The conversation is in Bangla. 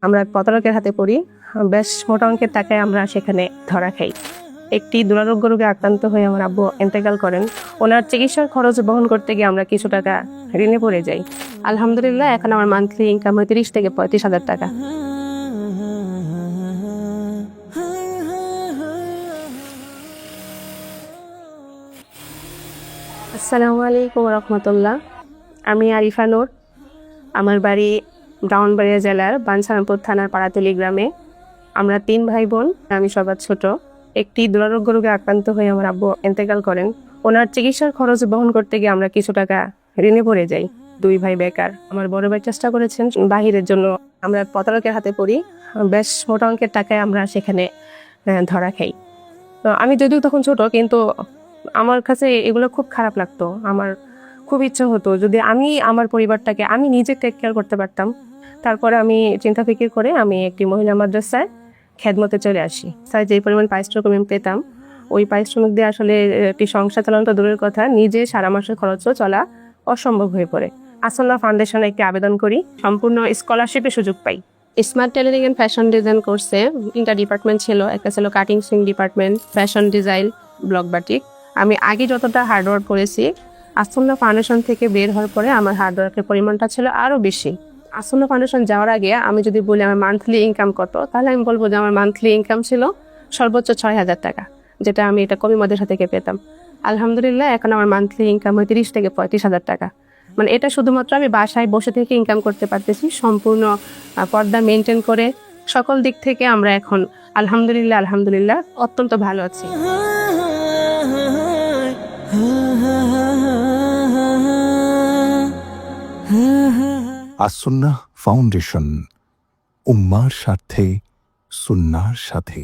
আমরা প্রতারকের হাতে পড়ি, বেশ মোটা অঙ্কের টাকায় আমরা সেখানে ধরা খাই। একটি দুরারোগ্য রোগে আক্রান্ত হয়ে আমার আব্বু ইন্তেকাল করেন। ওনার চিকিৎসার খরচ বহন করতে গিয়ে আমরা কিছু টাকা ঋণে পড়ে যাই। আলহামদুলিল্লাহ এখন আমার মান্থলি ইনকাম হয় 30 থেকে 35 হাজার টাকা। আসসালামু আলাইকুম রহমতুল্লাহ। আমি আরিফা নূর। আমার বাড়ি ব্রাহ্মণবাড়িয়া জেলার বাঞ্ছারামপুর থানার পাড়াতলি গ্রামে। আমরা 3 ভাই বোন, আমি সবার ছোট। একটি দুরারোগ্য রোগে আক্রান্ত হয়ে আমার আব্বু ইন্তেকাল করেন। ওনার চিকিৎসার খরচ বহন করতে গিয়ে আমরা কিছু টাকা ঋণে পড়ে যাই। 2 ভাই বেকার। আমার বড় ভাই চেষ্টা করেছেন বাহিরের জন্য, আমরা প্রতারকের হাতে পড়ি, বেশ মোটা অঙ্কের টাকায় আমরা সেখানে ধরা খাই। তো আমি যদিও তখন ছোট, কিন্তু আমার কাছে এগুলো খুব খারাপ লাগতো। আমার খুব ইচ্ছা হতো যদি আমি আমার পরিবারটাকে আমি নিজে টেক কেয়ার করতে পারতাম। তারপরে আমি চিন্তা ফিকির করে আমি একটি মহিলা মাদ্রাসায় খেদমতে চলে আসি। স্যার যে পরিমাণ পারিশ্রমিক আমি পেতাম, ওই পারিশ্রমিক দিয়ে আসলে একটি সংসার চালানো তো দূরের কথা, নিজে সারা মাসের খরচও চলা অসম্ভব হয়ে পড়ে। আসল্লাহ ফাউন্ডেশনে একটি আবেদন করি, সম্পূর্ণ স্কলারশিপের সুযোগ পাই। Smart tailoring and fashion design কোর্সে 3টা ডিপার্টমেন্ট ছিল। একটা ছিল cutting sewing department, fashion design, block batik. আমি আগে যতটা হার্ডওয়ার্ক করেছি, আসল্লাহ ফাউন্ডেশন থেকে বের হওয়ার পরে আমার হার্ডওয়ার্কের পরিমাণটা ছিল আরও বেশি। আসল্লাহ ফাউন্ডেশন যাওয়ার আগে আমি যদি বলি আমার মান্থলি ইনকাম কত, তাহলে আমি বলবো যে আমার মান্থলি ইনকাম ছিল সর্বোচ্চ 6,000 টাকা, যেটা আমি এটা কমি মাদ্রাসা থেকে পেতাম। আলহামদুলিল্লাহ এখন আমার মান্থলি ইনকাম হয় 30 থেকে 35 হাজার টাকা। মানে এটা শুধুমাত্র আমি বাসায় বসে থেকে ইনকাম করতে পারতেছি, সম্পূর্ণ পর্দা মেনটেন করে। সকল দিক থেকে আমরা এখন আলহামদুলিল্লাহ অত্যন্ত ভালো আছি। আসুন্নাহ ফাউন্ডেশন, উম্মার স্বার্থে সুন্নাহর সাথে।